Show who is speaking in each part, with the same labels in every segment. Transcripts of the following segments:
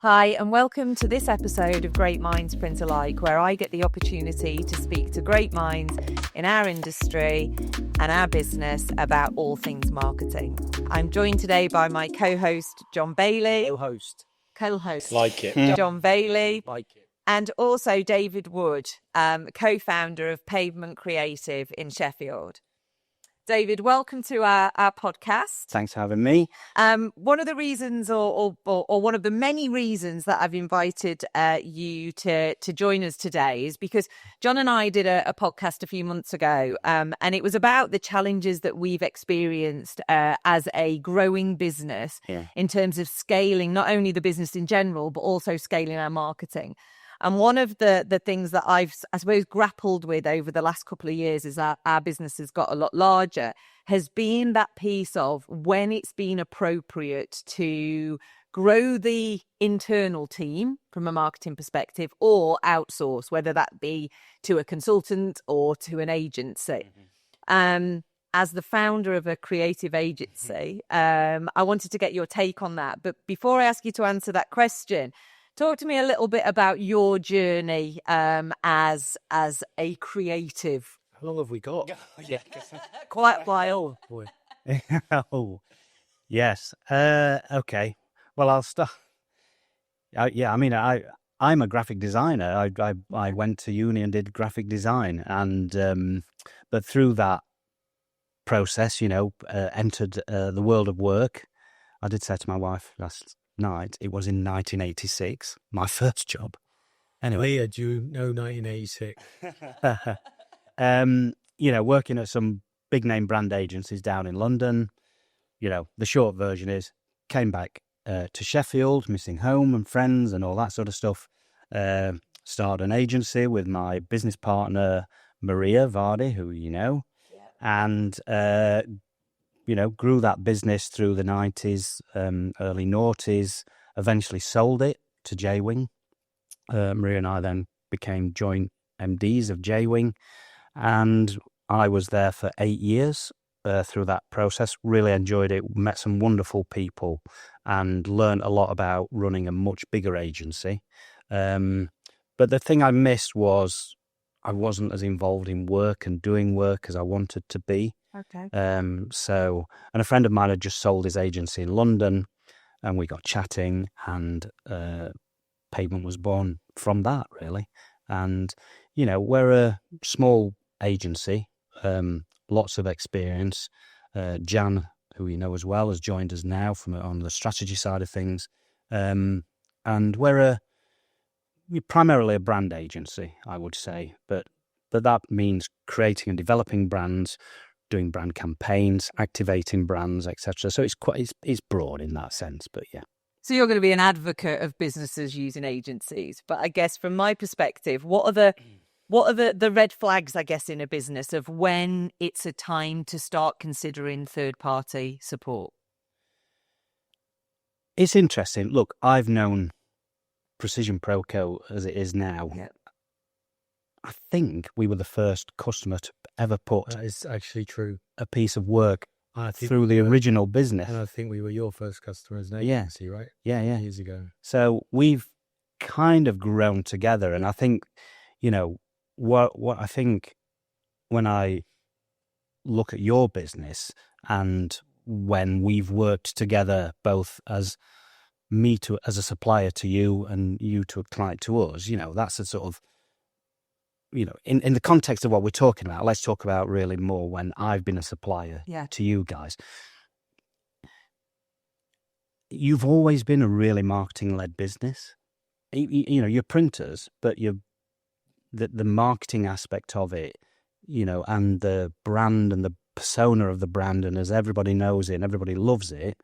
Speaker 1: Hi, and welcome to this episode of Great Minds Print Alike, where I get the opportunity to speak to great minds in our industry and our business about all things marketing. I'm joined today by my co-host, John Bailey. Co-host.
Speaker 2: Like it.
Speaker 1: John Bailey.
Speaker 2: Like it.
Speaker 1: And also David Wood, co-founder of Pavement Creative in Sheffield. David, welcome to our podcast.
Speaker 3: Thanks for having me.
Speaker 1: One of the reasons, or one of the many reasons that I've invited you to join us today is because John and I did a podcast a few months ago, and it was about the challenges that we've experienced as a growing business in terms of scaling not only the business in general, but also scaling our marketing. And one of the things that I've, I suppose, grappled with over the last couple of years is that our business has got a lot larger, has been that piece of when it's been appropriate to grow the internal team from a marketing perspective or outsource, whether that be to a consultant or to an agency. As the founder of a creative agency, I wanted to get your take on that. But before I ask you to answer that question, talk to me a little bit about your journey as a creative.
Speaker 2: How long have we got?
Speaker 1: Quite a while.
Speaker 3: Oh, yes. Okay. Well, I'll start. I'm a graphic designer. I went to uni and did graphic design, and but through that process, entered the world of work. I did say to my wife last night, it was in 1986, my first job. Anyway.
Speaker 2: Leah, do you know 1986?
Speaker 3: Working at some big name brand agencies down in London. The short version is, came back to Sheffield, missing home and friends and all that sort of stuff. Started an agency with my business partner, Maria Vardy, who you know, and grew that business through the 90s, early noughties, eventually sold it to J-Wing. Maria and I then became joint MDs of J-Wing, and I was there for 8 years through that process. Really enjoyed it, met some wonderful people, and learned a lot about running a much bigger agency. But the thing I missed was I wasn't as involved in work and doing work as I wanted to be.
Speaker 1: Okay.
Speaker 3: And a friend of mine had just sold his agency in London, and we got chatting, and Pavement was born from that, really. And we're a small agency, lots of experience. Jan, who you know as well, has joined us now on the strategy side of things, and we're primarily a brand agency, I would say, but that means creating and developing brands, doing brand campaigns, activating brands, etc. So it's broad in that sense, but yeah.
Speaker 1: So you're going to be an advocate of businesses using agencies, but I guess from my perspective, what are the red flags, I guess, in a business of when it's a time to start considering third-party support?
Speaker 3: It's interesting. Look, I've known Precision Proco as it is now.
Speaker 1: Yep.
Speaker 3: I think we were the first customer to ever put
Speaker 2: That is actually true.
Speaker 3: a piece of work through the original business.
Speaker 2: And I think we were your first customer as an agency, right?
Speaker 3: Yeah.
Speaker 2: Years ago.
Speaker 3: So we've kind of grown together, and I think, what I think when I look at your business and when we've worked together, both as me as a supplier to you and you to a client to us, that's a sort of, in the context of what we're talking about, let's talk about really more when I've been a supplier to you guys. You've always been a really marketing-led business. You're printers, but the marketing aspect of it, and the brand and the persona of the brand, and as everybody knows it and everybody loves it,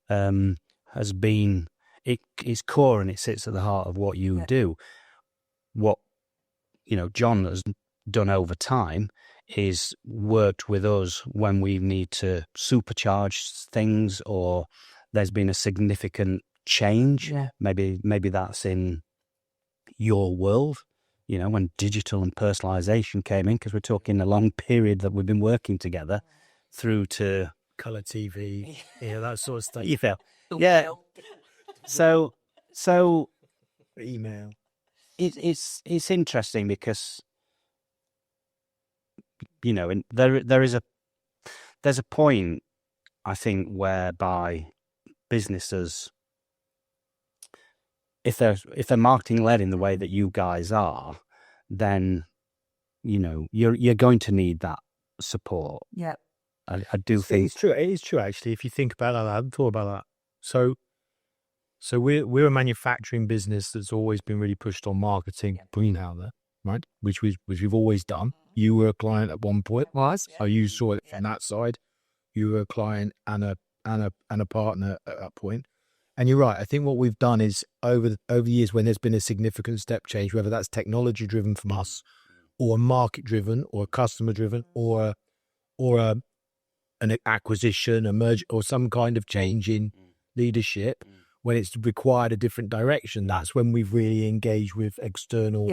Speaker 3: has been, it's core and it sits at the heart of what you do. What John has done over time is worked with us when we need to supercharge things or there's been a significant change. Yeah. Maybe that's in your world, when digital and personalization came in, because we're talking a long period that we've been working together through to
Speaker 2: colour TV, that sort of stuff.
Speaker 3: Yeah. So So
Speaker 2: Email.
Speaker 3: it's interesting because, you know, there's a point, I think, whereby businesses, if they're marketing led in the way that you guys are, then, you know, you're going to need that support.
Speaker 1: Yeah.
Speaker 3: I do think
Speaker 2: It's true. It is true, actually. If you think about that, I hadn't thought about that. So we're a manufacturing business that's always been really pushed on marketing, putting out there, right? Which we've always done. You were a client at one point.
Speaker 1: Was.
Speaker 2: So you saw it from that side. You were a client and a partner at that point. And you're right. I think what we've done is over the years, when there's been a significant step change, whether that's technology driven from us, or market driven, or customer driven, or an acquisition, a merger, or some kind of change in leadership, when it's required a different direction, that's when we've really engaged with external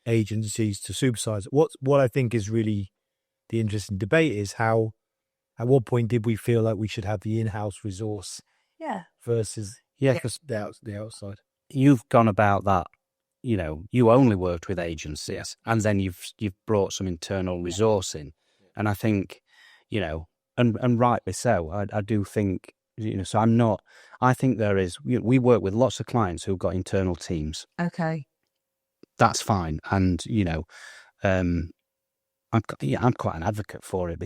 Speaker 2: agencies to supersize it. What I think is really the interesting debate is how, at what point did we feel like we should have the in-house resource versus the outside?
Speaker 3: you've gone about that. You know, you only worked with agencies, and then you've brought some internal resource in, and I think, you know, and rightly so. I do think, you know, so I think there is. We work with lots of clients who've got internal teams.
Speaker 1: Okay.
Speaker 3: That's fine, and you know, I'm quite an advocate for it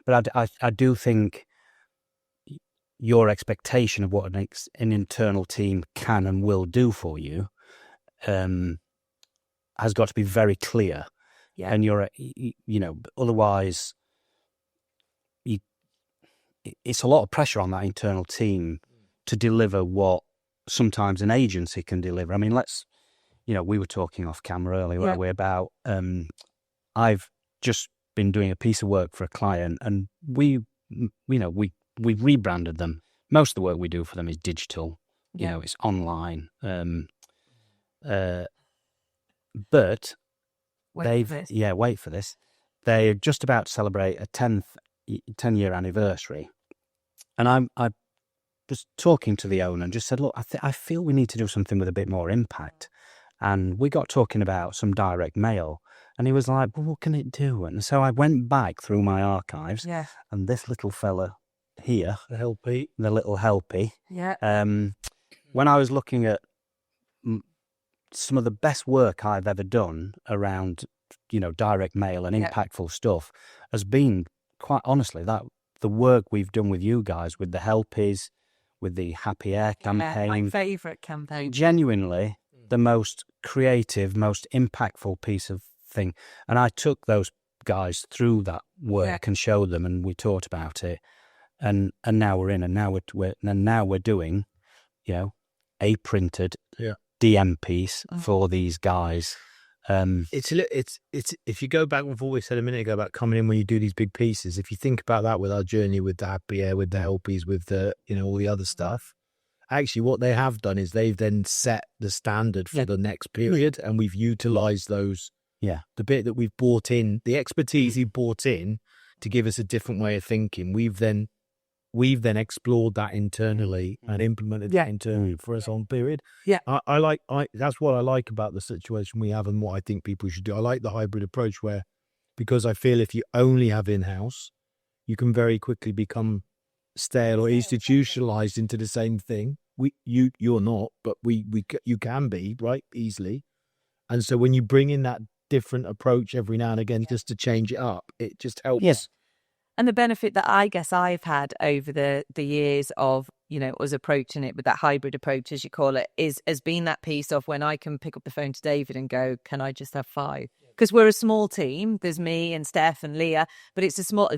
Speaker 3: but I do think your expectation of what an internal team can and will do for you has got to be very clear.
Speaker 1: Yeah.
Speaker 3: And you know, otherwise it's a lot of pressure on that internal team to deliver what sometimes an agency can deliver. I mean, we were talking off camera earlier, weren't we, about I've just been doing a piece of work for a client, and we rebranded them. Most of the work we do for them is digital. You know, it's online. But wait for this. They're just about to celebrate a 10-year anniversary, and I was talking to the owner and just said, look, I feel we need to do something with a bit more impact. And we got talking about some direct mail, and he was like, well, what can it do? And so I went back through my archives, and this little fella here, the little helpy, when I was looking at some of the best work I've ever done around, you know, direct mail and impactful stuff, has been, quite honestly, that the work we've done with you guys, with the helpies, with the Happy Air campaign.
Speaker 1: My favourite campaign.
Speaker 3: Genuinely the most creative, most impactful piece of thing. And I took those guys through that work and showed them, and we talked about it. And now we're in, and now we're doing, you know, a printed DM piece for these guys.
Speaker 2: It's if you go back with what we said a minute ago about coming in when you do these big pieces, if you think about that with our journey with the Happy Air, with the helpies, with the, you know, all the other stuff, actually what they have done is they've then set the standard for the next period, and we've utilized those, the bit that we've brought in, the expertise he brought in to give us a different way of thinking. We've then explored that internally and implemented that internally for us on period. That's what I like about the situation we have, and what I think people should do. I like the hybrid approach, because I feel if you only have in-house, you can very quickly become stale or institutionalized into the same thing. You're not, but you can be, right, easily. And so when you bring in that different approach every now and again, just to change it up, it just helps.
Speaker 1: Yes. And the benefit that I guess I've had over the years of, you know, us approaching it with that hybrid approach, as you call it, has been that piece of when I can pick up the phone to David and go, can I just have 5? Because we're a small team. There's me and Steph and Leah, but it's a small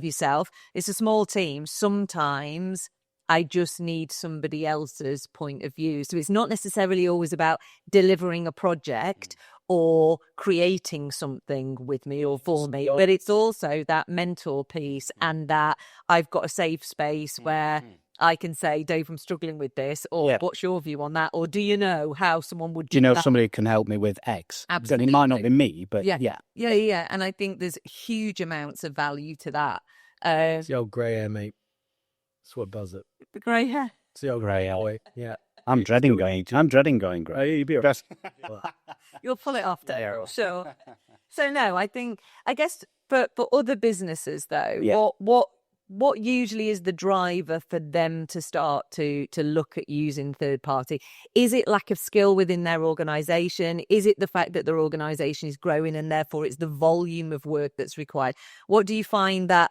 Speaker 1: team. Sometimes I just need somebody else's point of view. So it's not necessarily always about delivering a project or creating something with me or for me, but it's also that mentor piece, and that I've got a safe space where I can say, Dave, I'm struggling with this, or what's your view on that, or do you know how someone would do that?
Speaker 3: Somebody can help me with X?
Speaker 1: Absolutely.
Speaker 3: It might not be me, but yeah.
Speaker 1: And I think there's huge amounts of value to that.
Speaker 2: It's the old grey hair, mate. That's what does it.
Speaker 1: The grey hair.
Speaker 2: It's the old grey hair. Yeah.
Speaker 3: I'm dreading going, Greg.
Speaker 2: You'd be all right.
Speaker 1: You'll pull it off, Daryl. Sure. So no, I guess for other businesses though,
Speaker 3: Yeah.
Speaker 1: what usually is the driver for them to start to look at using third party? Is it lack of skill within their organization? Is it the fact that their organization is growing and therefore it's the volume of work that's required? What do you find that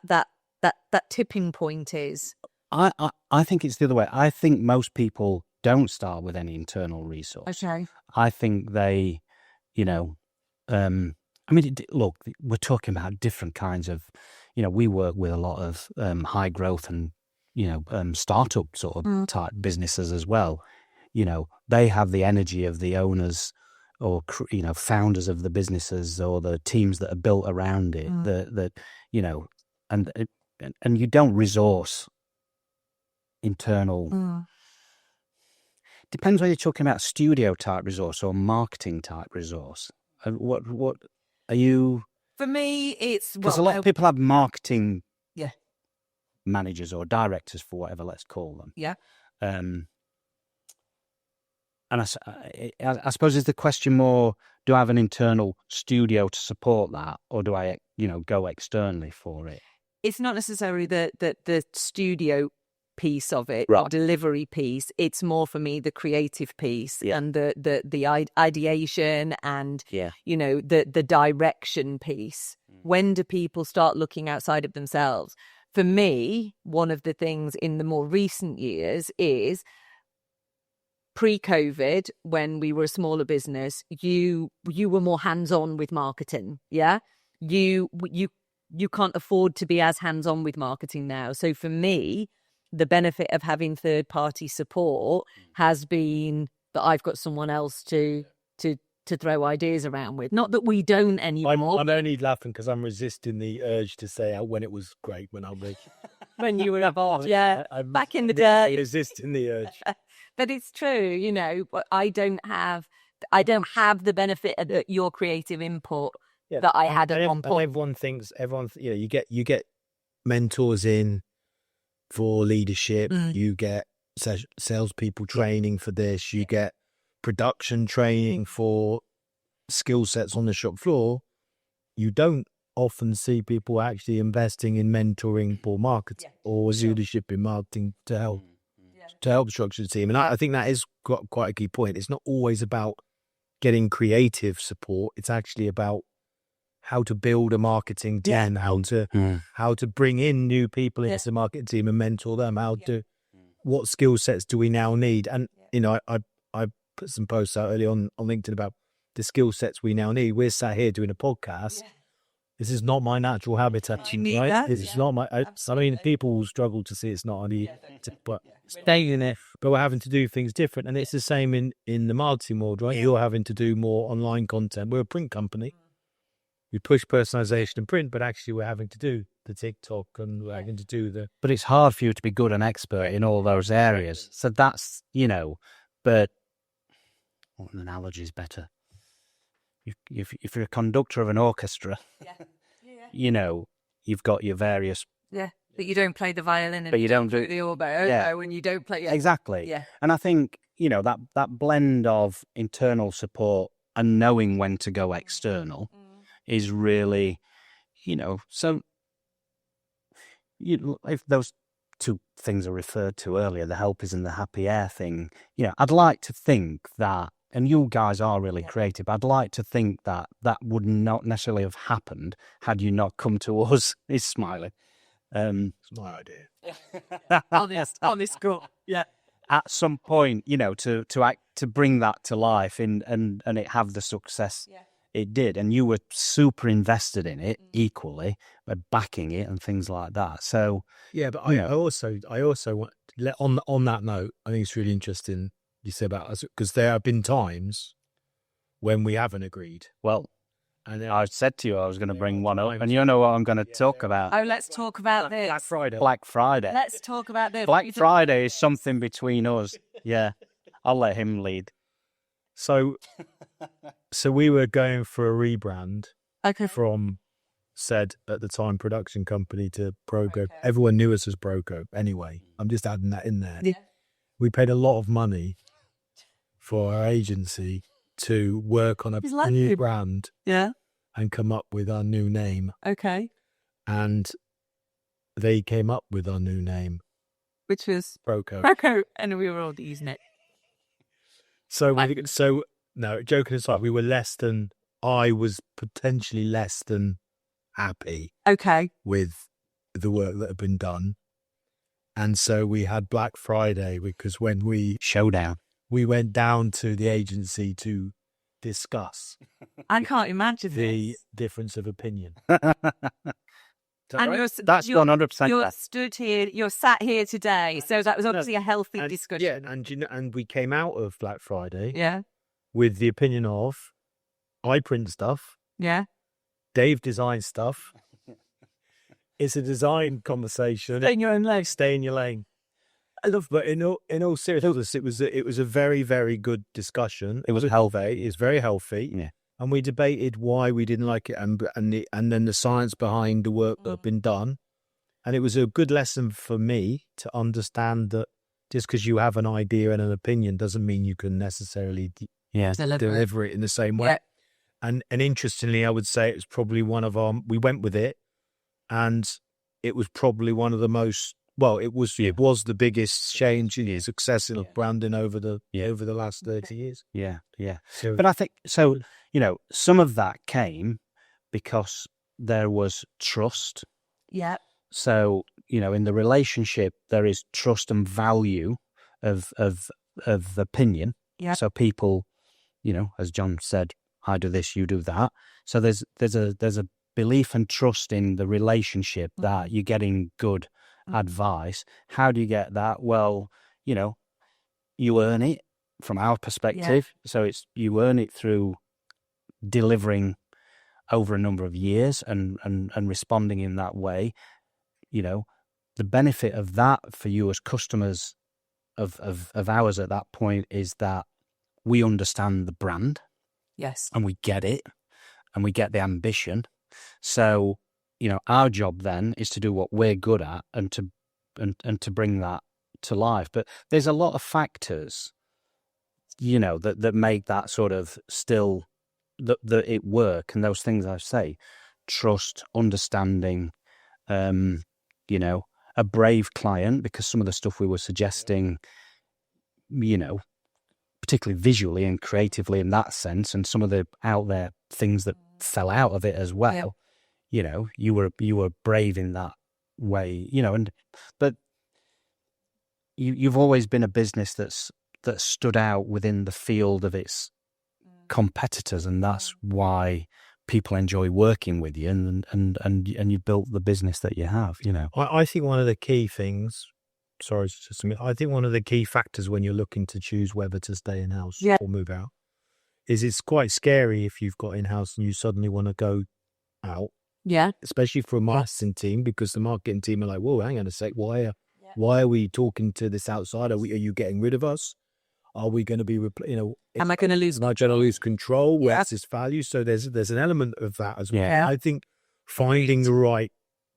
Speaker 1: tipping point is?
Speaker 3: I think it's the other way. I think most people don't start with any internal resource.
Speaker 1: Okay.
Speaker 3: I think they, look, we're talking about different kinds of, we work with a lot of high growth and, startup sort of type businesses as well. They have the energy of the owners or, founders of the businesses or the teams that are built around it and you don't resource internal. Depends whether you're talking about studio type resource or marketing type resource. And what are you?
Speaker 1: For me, it's
Speaker 3: Because a lot of people have marketing
Speaker 1: Yeah.
Speaker 3: managers or directors for whatever, let's call them.
Speaker 1: Yeah.
Speaker 3: And I suppose is the question more, do I have an internal studio to support that, or do I, go externally for it?
Speaker 1: It's not necessarily the studio piece of it,
Speaker 3: Right.
Speaker 1: or delivery piece. It's more for me the creative piece and the ideation and the direction piece. When do people start looking outside of themselves? For me, one of the things in the more recent years is pre-COVID, when we were a smaller business, you were more hands-on with marketing. Yeah, you can't afford to be as hands-on with marketing now. So for me, the benefit of having third-party support has been that I've got someone else to throw ideas around with. Not that we don't anymore.
Speaker 2: I'm only laughing because I'm resisting the urge to say when it was great when I was
Speaker 1: When you were involved, yeah,
Speaker 2: I'm
Speaker 1: back in the day.
Speaker 2: resisting the urge.
Speaker 1: But it's true, but I don't have the benefit of your creative input that I had at one point.
Speaker 2: Everyone, you get mentors in for leadership. You get salespeople training for this. You get production training for skill sets on the shop floor. You don't often see people actually investing in mentoring for marketing or leadership in marketing to help structure the team. And I think that is quite a key point. It's not always about getting creative support. It's actually about how to build a marketing team, how to bring in new people into the marketing team and mentor them. What skill sets do we now need? And I put some posts out early on LinkedIn about the skill sets we now need. We're sat here doing a podcast. This is not my natural habitat, right? This is not my. I mean, people will struggle to see it's not only, but staying in it. But we're having to do things different, and it's the same in the marketing world, right? You're having to do more online content. We're a print company. We push personalization in print, but actually we're having to do the TikTok and we're having to do the.
Speaker 3: But it's hard for you to be good and expert in all those areas. So that's but what analogy is better? If you're a conductor of an orchestra, you've got your various.
Speaker 1: Yeah, but you don't play the violin,
Speaker 3: but you don't do
Speaker 1: the oboe. When you don't play,
Speaker 3: exactly.
Speaker 1: Yeah,
Speaker 3: and I think that blend of internal support and knowing when to go external is really, so. If those two things are referred to earlier, the helpers and the happy air thing, I'd like to think that. And you guys are really creative. I'd like to think that would not necessarily have happened had you not come to us. He's smiling.
Speaker 2: It's my idea.
Speaker 1: honest girl. Yeah.
Speaker 3: At some point, to bring that to life and it have the success it did, and you were super invested in it equally by backing it and things like that. So
Speaker 2: but I also want on that note, I think it's really interesting. You say about us because there have been times when we haven't agreed.
Speaker 3: Well, and I said to you I was going to bring one up, and you know what I'm going to talk about.
Speaker 1: Oh, let's talk about this.
Speaker 3: Black Friday.
Speaker 1: Let's talk about this.
Speaker 3: Black Friday is something between us. Yeah, I'll let him lead.
Speaker 2: So we were going for a rebrand from said at the time production company to Proco. Everyone knew us as Proco anyway. I'm just adding that in there. Yeah. We paid a lot of money for our agency to work on a new brand and come up with our new name.
Speaker 1: Okay.
Speaker 2: And they came up with our new name,
Speaker 1: which was
Speaker 2: Proco,
Speaker 1: and we were all using it.
Speaker 2: So no, joking aside, we were less than. I was potentially less than happy.
Speaker 1: Okay.
Speaker 2: With the work that had been done, and so we had Black Friday because when we
Speaker 3: showdown,
Speaker 2: we went down to the agency to discuss.
Speaker 1: I can't imagine
Speaker 2: the difference of opinion.
Speaker 1: And
Speaker 3: right? That's 100%.
Speaker 1: You're stood here. You're sat here today, so that was obviously a healthy discussion.
Speaker 2: Yeah, and we came out of Black Friday.
Speaker 1: Yeah.
Speaker 2: With the opinion of, I print stuff.
Speaker 1: Yeah.
Speaker 2: Dave designs stuff. It's a design conversation.
Speaker 1: Stay in your own lane.
Speaker 2: Stay in your lane. But in all seriousness, it was a very, very good discussion. It was healthy. It's very healthy.
Speaker 3: Yeah.
Speaker 2: And we debated why we didn't like it, and then the science behind the work that had been done. And it was a good lesson for me to understand that just because you have an idea and an opinion doesn't mean you can necessarily deliver it in the same way. Yeah. And interestingly, I would say it was probably we went with it, and it was probably one of the most. Well, it was the biggest change in success in branding over the last 30 years.
Speaker 3: Yeah, yeah. But I think so. Some of that came because there was trust. Yeah. So in the relationship, there is trust and value of opinion. Yeah. So people, as John said, I do this, you do that. So there's a belief and trust in the relationship that you're getting good advice. How do you get that? Well, you earn it from our perspective. Yeah. So you earn it through delivering over a number of years and responding in that way. The benefit of that for you as customers of ours at that point is that we understand the brand. Yes. And we get it, and we get the ambition. So our job then is to do what we're good at and to bring that to life. But there's a lot of factors, that make that sort of still that it work. And those things I say, trust, understanding, a brave client, because some of the stuff we were suggesting, particularly visually and creatively in that sense, and some of the out there things that fell out of it as well. Yeah. You were brave in that way, but you've always been a business that stood out within the field of its competitors, and that's why people enjoy working with you, and you built the business that you have.
Speaker 2: I think one of the key things. Sorry, I think one of the key factors when you're looking to choose whether to stay in house or move out is it's quite scary if you've got in house and you suddenly want to go out. Yeah, especially for a marketing team, because the marketing team are like, "Whoa, hang on a sec, why are we talking to this outsider? Are you getting rid of us? Are we going to be,
Speaker 1: am I going to lose?
Speaker 2: Am I going to lose control? Where's this value?" So there's an element of that as well. Yeah. I think finding the right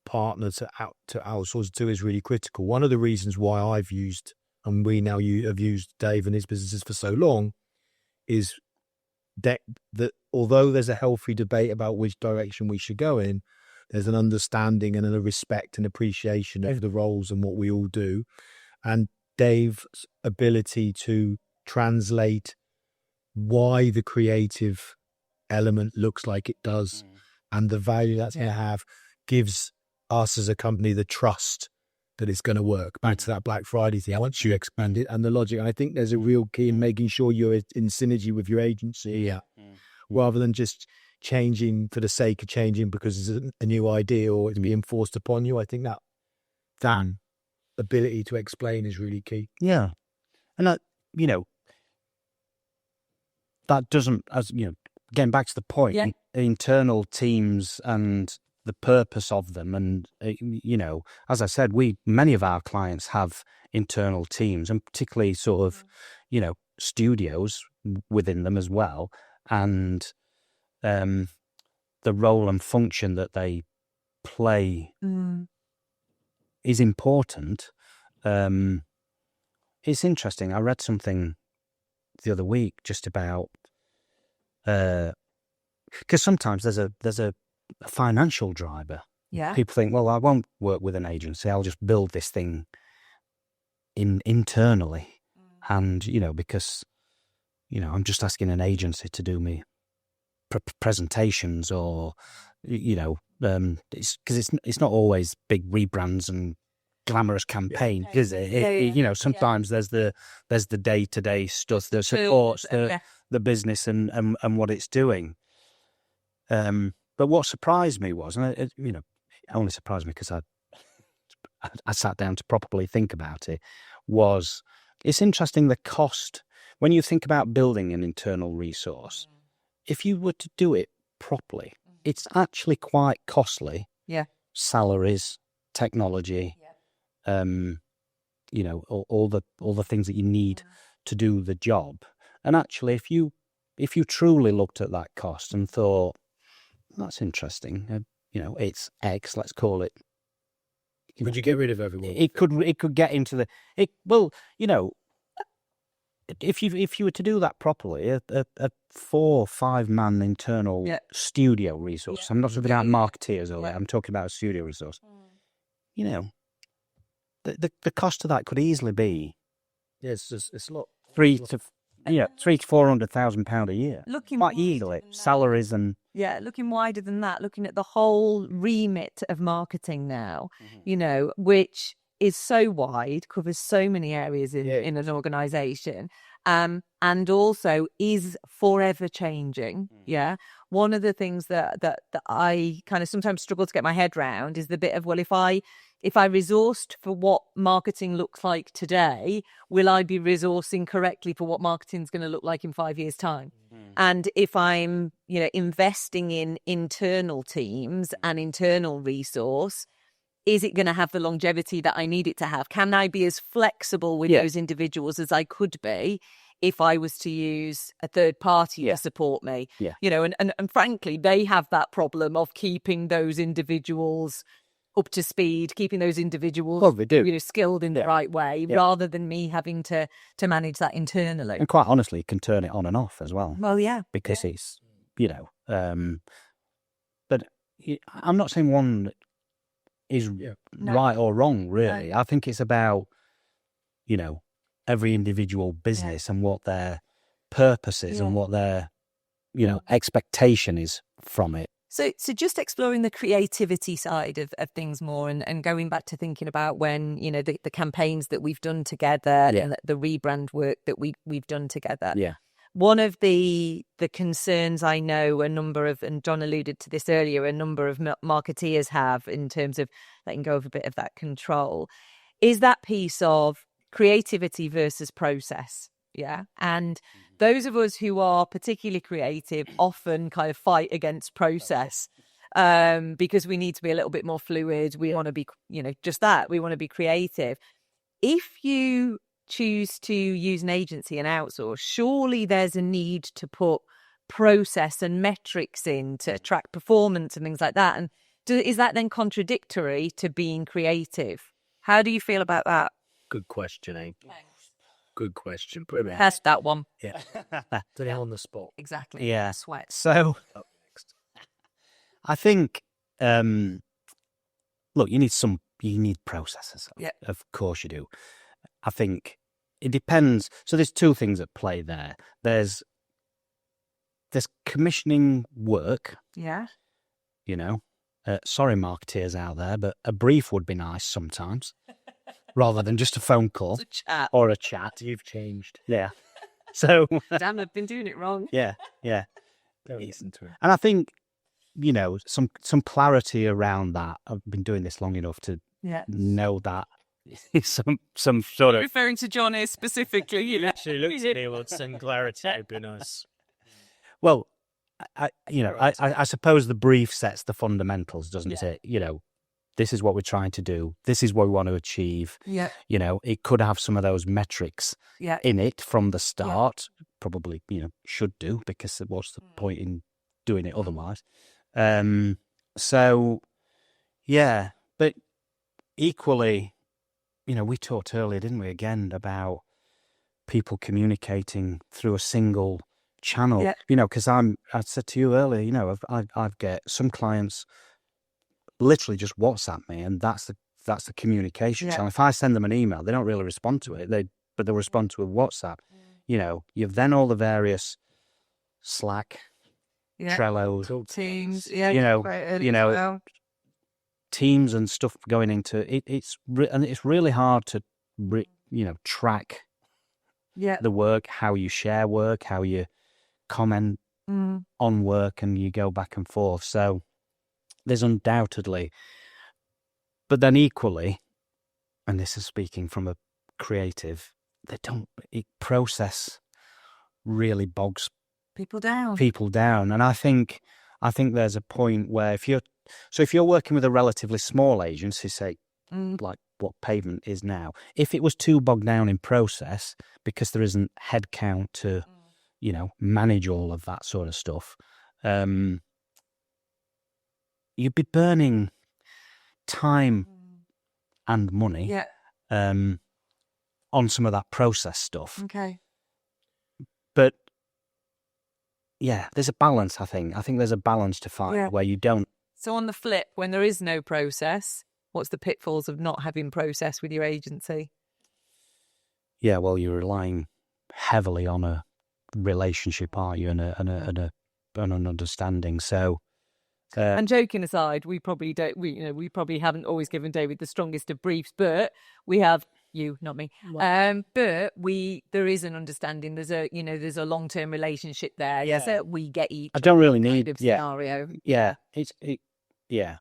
Speaker 2: partner to outsource to is really critical. One of the reasons why I've used, and we now have used Dave and his businesses for so long, is that although there's a healthy debate about which direction we should go in, there's an understanding and a respect and appreciation of the roles and what we all do. And Dave's ability to translate why the creative element looks like it does and the value that's going to have gives us as a company the trust that it's going to work. Back to that Black Friday thing, once you expand it and the logic, I think there's a real key in making sure you're in synergy with your agency, rather than just changing for the sake of changing because it's a new idea or it's being forced upon you. I think that ability to explain is really key.
Speaker 3: Yeah. And that, that doesn't, getting back to the point, internal teams and the purpose of them. And, as I said, many of our clients have internal teams, and particularly sort of, studios within them as well. And the role and function that they play is important. It's interesting. I read something the other week just about because sometimes there's a financial driver.
Speaker 1: Yeah.
Speaker 3: People think, well, I won't work with an agency. I'll just build this thing internally, and because I'm just asking an agency to do me presentations, or it's because it's not always big rebrands and glamorous campaigns, is it? Sometimes there's the day-to-day stuff that supports the business and what it's doing. But what surprised me was, and it only surprised me because I sat down to properly think about it, was it's interesting the cost when you think about building an internal resource. If you were to do it properly, it's actually quite costly.
Speaker 1: Yeah.
Speaker 3: Salaries, technology, all the things that you need to do the job. And actually, if you truly looked at that cost and thought, that's interesting, it's X, let's call it.
Speaker 2: Would you get rid of everyone?
Speaker 3: It could get into if you were to do that properly, a 4 or 5 man internal studio resource. I'm not talking about marketeers or that. I'm talking about a studio resource. The cost of that could easily be
Speaker 2: it's a lot.
Speaker 3: £300,000 to £400,000 a year.
Speaker 1: Looking
Speaker 3: quite easily, salaries and
Speaker 1: looking wider than that, looking at the whole remit of marketing now, which is so wide, covers so many areas in an organisation, and also is forever changing. Yeah, one of the things that I kind of sometimes struggle to get my head around is the bit of, well, if I resourced for what marketing looks like today, will I be resourcing correctly for what marketing's going to look like in 5 years' time? And if I'm, investing in internal teams and internal resource, is it going to have the longevity that I need it to have? Can I be as flexible with those individuals as I could be if I was to use a third party to support me?
Speaker 3: Yeah.
Speaker 1: And frankly, they have that problem of keeping those individuals up to speed, keeping those individuals skilled in the right way, rather than me having to manage that internally.
Speaker 3: And quite honestly, you can turn it on and off as well.
Speaker 1: Well, yeah.
Speaker 3: Because it's, but I'm not saying one is right or wrong, really. I think it's about, every individual business and what their purpose is and what their, expectation is from it.
Speaker 1: So just exploring the creativity side of things more, and going back to thinking about when, the campaigns that we've done together and the rebrand work that we've done together.
Speaker 3: Yeah.
Speaker 1: One of the concerns I know a number of, and John alluded to this earlier, a number of marketeers have in terms of letting go of a bit of that control, is that piece of creativity versus process. Yeah. And those of us who are particularly creative often kind of fight against process because we need to be a little bit more fluid. We want to be, just that. We want to be creative. If you choose to use an agency and outsource, surely there's a need to put process and metrics in to track performance and things like that. And is that then contradictory to being creative? How do you feel about that?
Speaker 2: Good question, eh?
Speaker 1: Thanks.
Speaker 2: Good question.
Speaker 1: Test that one.
Speaker 2: Yeah. Put it on the spot.
Speaker 1: Exactly.
Speaker 3: Yeah.
Speaker 1: Sweat.
Speaker 3: So, I think, look, you need processes.
Speaker 1: Yeah.
Speaker 3: Of course you do. I think it depends. So there's 2 things at play there. There's commissioning work.
Speaker 1: Yeah.
Speaker 3: Sorry, marketeers out there, but a brief would be nice sometimes, rather than just a phone call or a chat.
Speaker 2: You've changed.
Speaker 3: Yeah. So.
Speaker 1: Damn, I've been doing it wrong.
Speaker 3: Yeah.
Speaker 2: Don't listen to it.
Speaker 3: And I think, some clarity around that. I've been doing this long enough to know that some sort of.
Speaker 1: Referring to John here specifically,
Speaker 2: Actually, look at me with some clarity. It'd be nice.
Speaker 3: Well, I suppose the brief sets the fundamentals, doesn't it? This is what we're trying to do. This is what we want to achieve.
Speaker 1: Yeah.
Speaker 3: It could have some of those metrics in it from the start. Probably, should do, because what's the point in doing it otherwise? So, yeah. But equally, we talked earlier, didn't we, again, about, people communicating through a single channel.
Speaker 1: Yeah.
Speaker 3: You know, because I said to you earlier, you know, I've get some clients literally just WhatsApp me, and that's the communication channel. If I send them an email, they don't really respond to it. But they'll respond to a WhatsApp. You know, you've then all the various Slack, Trello,
Speaker 1: Teams,
Speaker 3: you know, Teams and stuff going into it. It's really hard to track the work, how you share work, how you comment on work, and you go back and forth. So there's undoubtedly, but then equally, and this is speaking from a creative, process really bogs
Speaker 1: people down.
Speaker 3: And I think there's a point where if you're working with a relatively small agency, say like what Pavement is now, if it was too bogged down in process because there isn't headcount to manage all of that sort of stuff, you'd be burning time and money on some of that process stuff.
Speaker 1: Okay.
Speaker 3: But yeah, there's a balance, I think. I think there's a balance to find where you don't.
Speaker 1: So on the flip, when there is no process, what's the pitfalls of not having process with your agency?
Speaker 3: Yeah, well, you're relying heavily on a relationship, are you, and an understanding. So,
Speaker 1: and joking aside, we probably don't. We probably haven't always given David the strongest of briefs, but we have. You, not me. But there is an understanding. There's a long-term relationship there. Yeah. So we get each.
Speaker 3: I don't really need
Speaker 1: scenario.
Speaker 3: Yeah.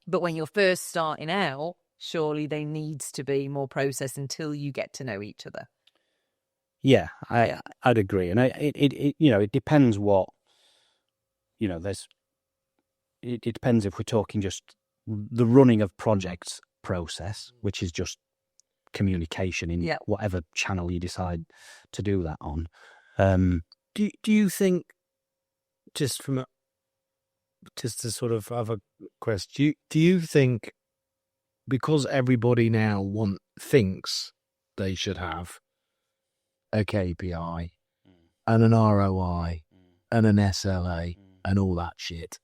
Speaker 1: But when you're first starting out, surely there needs to be more process until you get to know each other.
Speaker 3: Yeah, I'd agree, and it depends what there's. It depends if we're talking just the running of projects process, which is just communication in whatever channel you decide to do that on.
Speaker 2: Do you think, just to sort of have a question, do you think because everybody now thinks they should have a KPI and an ROI and an SLA and all that shit,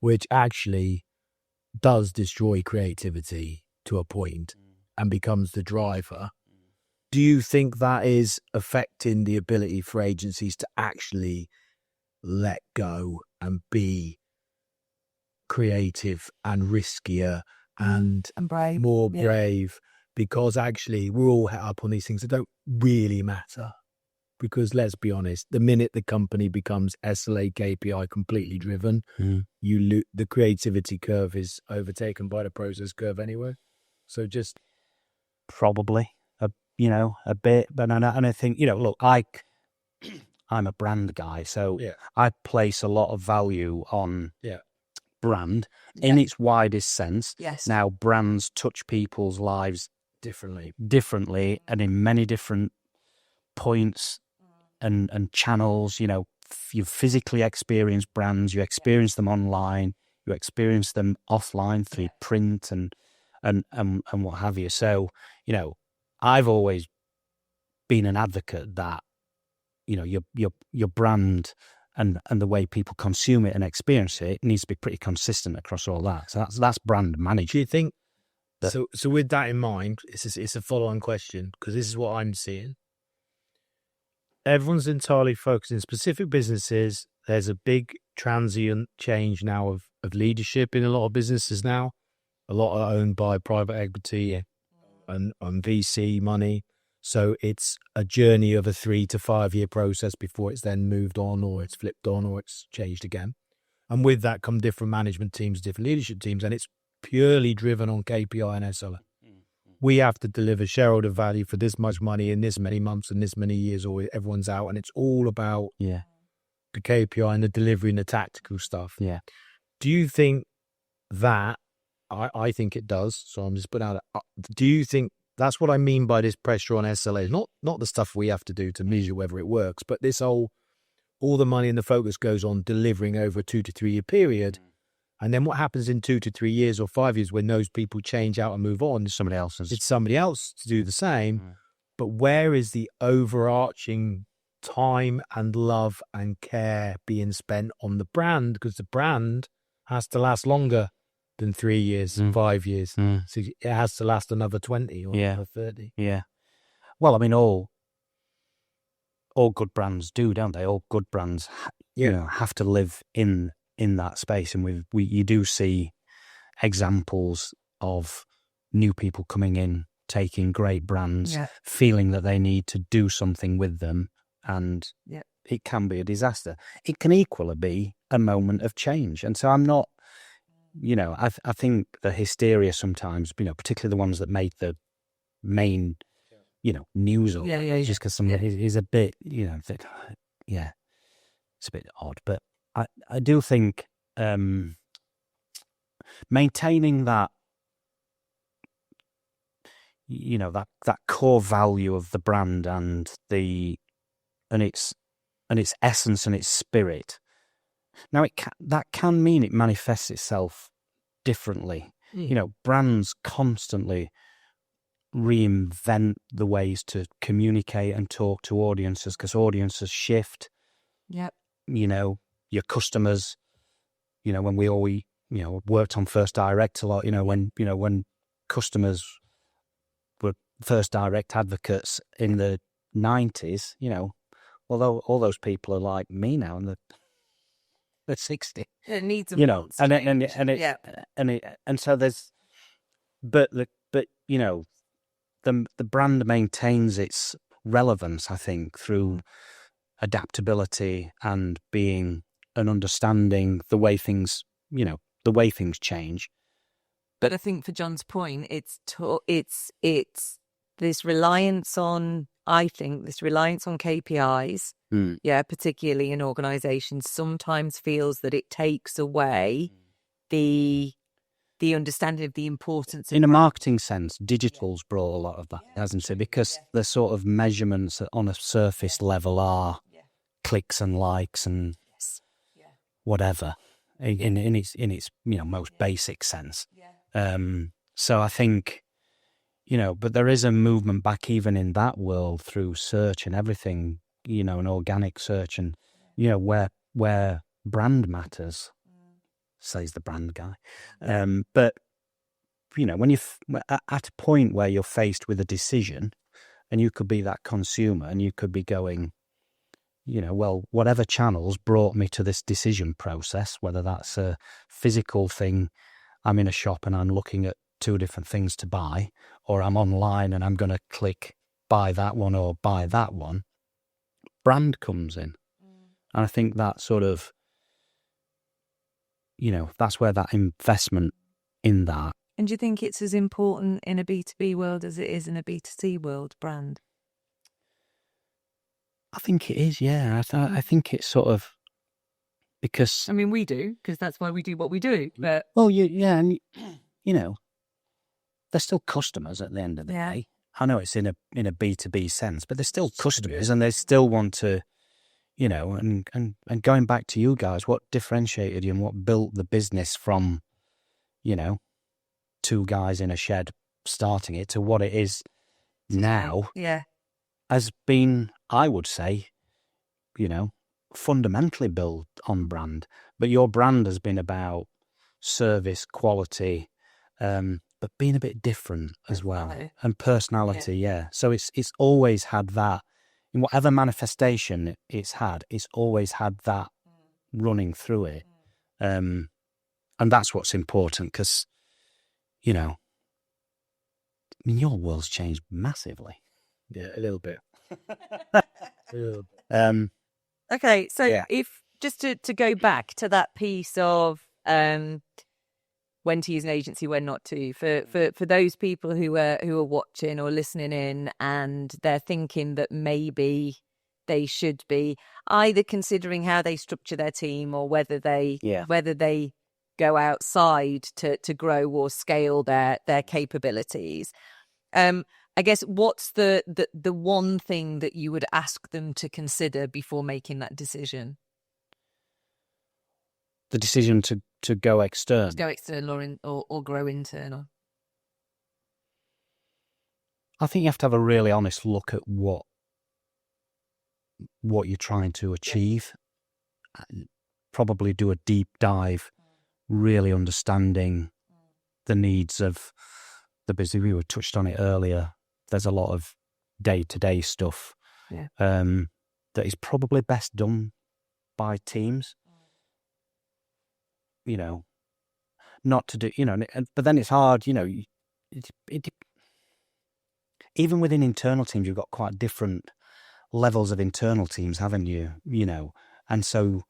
Speaker 2: which actually does destroy creativity to a point and becomes the driver, do you think that is affecting the ability for agencies to actually let go and be creative and riskier and
Speaker 1: brave.
Speaker 2: more brave? Because actually we're all hit up on these things that don't really matter. Because let's be honest, the minute the company becomes SLA KPI completely driven, the creativity curve is overtaken by the process curve anyway. So just
Speaker 3: probably a bit, but I think look, I'm a brand guy, so I place a lot of value on brand in its widest sense.
Speaker 1: Yes.
Speaker 3: Now brands touch people's lives differently, and in many different points and channels. You physically experience brands, you experience them online, you experience them offline through print and what have you. So I've always been an advocate that your brand and the way people consume it and experience it needs to be pretty consistent across all that. So that's brand management.
Speaker 2: Do you think so with that in mind, it's a follow-on question, because this is what I'm seeing. Everyone's entirely focused in specific businesses. There's a big transient change now of leadership in a lot of businesses now. A lot are owned by private equity and VC money. So it's a journey of a 3 to 5 year process before it's then moved on, or it's flipped on, or it's changed again. And with that come different management teams, different leadership teams, and it's purely driven on KPI and SLA. We have to deliver shareholder value for this much money in this many months and this many years, or everyone's out. And it's all about the KPI and the delivery and the tactical stuff.
Speaker 3: Yeah.
Speaker 2: Do you think that, I think it does, so I'm just putting out, do you think that's what I mean by this pressure on SLA? Not the stuff we have to do to measure whether it works, but this all the money and the focus goes on delivering over a 2 to 3 year period. And then what happens in 2 to 3 years or 5 years when those people change out and move on?
Speaker 3: It's somebody else to do the same.
Speaker 2: but where is the overarching time and love and care being spent on the brand? Because the brand has to last longer than 3 years, 5 years. So it has to last another 20 or 30.
Speaker 3: Yeah. Well, I mean, all good brands do, don't they? All good brands, have to live in that space, and you do see examples of new people coming in, taking great brands, feeling that they need to do something with them, and it can be a disaster. It can equally be a moment of change, and so I'm not. I think the hysteria sometimes, particularly the ones that make the main, news, just because some is a bit, it's a bit odd. But I do think maintaining that, that core value of the brand and its essence and its spirit. Now, that can mean it manifests itself differently. Brands constantly reinvent the ways to communicate and talk to audiences because audiences shift.
Speaker 1: Yep.
Speaker 3: Your customers, when we all, worked on First Direct a lot, when customers were First Direct advocates in the 90s, although all those people are like me now and they're 60.
Speaker 1: It needs a
Speaker 3: and so there's, but the brand maintains its relevance, I think, through adaptability and being and understanding the way things change.
Speaker 1: But I think for John's point, it's this reliance on, I think, this reliance on KPIs, particularly in organisations, sometimes feels that it takes away the understanding of the importance of
Speaker 3: in a marketing sense. Digital's brought a lot of that, hasn't it? Because the sort of measurements on a surface level are clicks and likes and whatever in its most basic sense. So I think, but there is a movement back even in that world through search and everything, an organic search and, where brand matters, says the brand guy. But, when you're at a point where you're faced with a decision and you could be that consumer and you could be going, well, whatever channels brought me to this decision process, whether that's a physical thing, I'm in a shop and I'm looking at 2 different things to buy, or I'm online and I'm going to click buy that one or buy that one, brand comes in. And I think that sort of, that's where that investment in that.
Speaker 1: And do you think it's as important in a B2B world as it is in a B2C world, brand?
Speaker 3: I think it is, yeah. I think it's sort of, because...
Speaker 1: I mean, we do, because that's why we do what we do, but...
Speaker 3: Well, and, they're still customers at the end of the day. I know it's in a B2B sense, but they're still customers and they still want to, and going back to you guys, what differentiated you and what built the business from, 2 guys in a shed starting it to what it is now has been, I would say, fundamentally built on brand. But your brand has been about service, quality, but being a bit different as well, and personality. So it's always had that in whatever manifestation it's always had that running through it, and that's what's important because, I mean, your world's changed massively.
Speaker 2: Yeah, a little bit.
Speaker 1: Okay, so if just to go back to that piece of when to use an agency, when not to, for those people who are watching or listening in and they're thinking that maybe they should be either considering how they structure their team or whether they go outside to grow or scale their capabilities. I guess what's the one thing that you would ask them to consider before making that decision?
Speaker 3: The decision to go external.
Speaker 1: To go external or grow internal.
Speaker 3: I think you have to have a really honest look at what you're trying to achieve. Probably do a deep dive, really understanding the needs of the business. We were touched on it earlier. There's a lot of day-to-day stuff that is probably best done by teams. Not to do, but then it's hard, even within internal teams, you've got quite different levels of internal teams, haven't you? And so,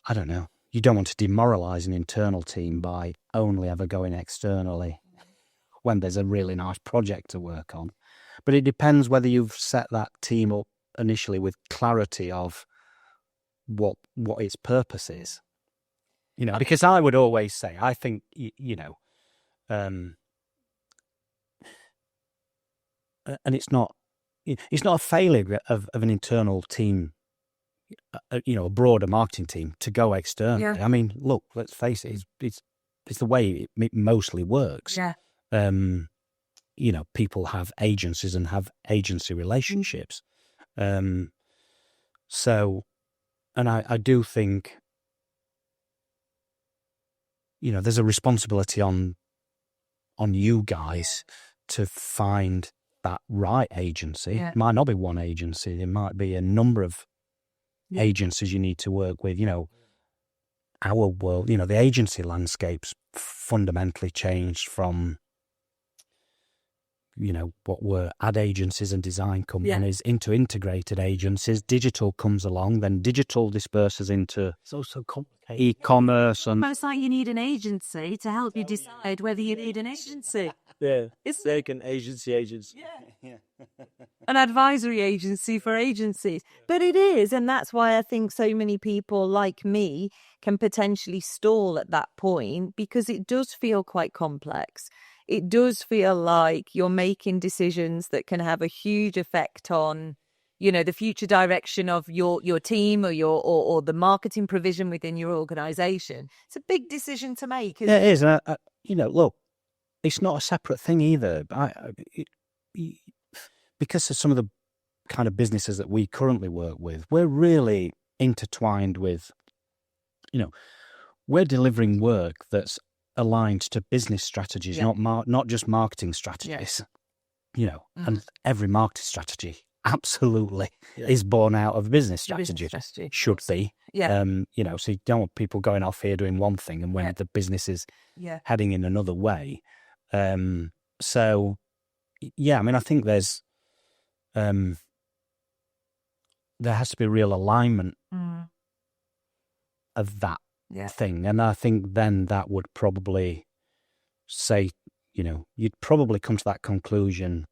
Speaker 3: I don't know, you don't want to demoralize an internal team by only ever going externally when there's a really nice project to work on. But it depends whether you've set that team up initially with clarity of what its purpose is. Because I would always say, I think, and it's not a failure of an internal team, a broader marketing team to go external.
Speaker 1: Yeah.
Speaker 3: I mean, look, let's face it, it's the way it mostly works.
Speaker 1: Yeah.
Speaker 3: People have agencies and have agency relationships. So, and I do think, there's a responsibility on you guys to find that right agency.
Speaker 1: Yeah.
Speaker 3: It might not be one agency. There might be a number of agencies you need to work with. Our world, the agency landscape's fundamentally changed from, what were ad agencies and design companies into integrated agencies. Digital comes along, then digital disperses into
Speaker 2: It's also complicated.
Speaker 3: e-commerce. And
Speaker 4: Almost like you need an agency to help you decide whether you need an agency.
Speaker 2: Yeah,
Speaker 4: It's
Speaker 2: second agents.
Speaker 1: An advisory agency for agencies. But it is, and that's why I think so many people like me can potentially stall at that point, because it does feel quite complex. It does feel like you're making decisions that can have a huge effect on, the future direction of your team or or the marketing provision within your organization. It's a big decision to make.
Speaker 3: yeah, it is. And look, it's not a separate thing either. Because of some of the kind of businesses that we currently work with, we're really intertwined with, we're delivering work that's aligned to business strategies, not just marketing strategies. And every marketing strategy absolutely is born out of business strategy. Should be.
Speaker 1: Yeah.
Speaker 3: So you don't want people going off here doing one thing and when the business is heading in another way. So, I mean, I think there has to be real alignment of that thing. And I think then that would probably say, you'd probably come to that conclusion,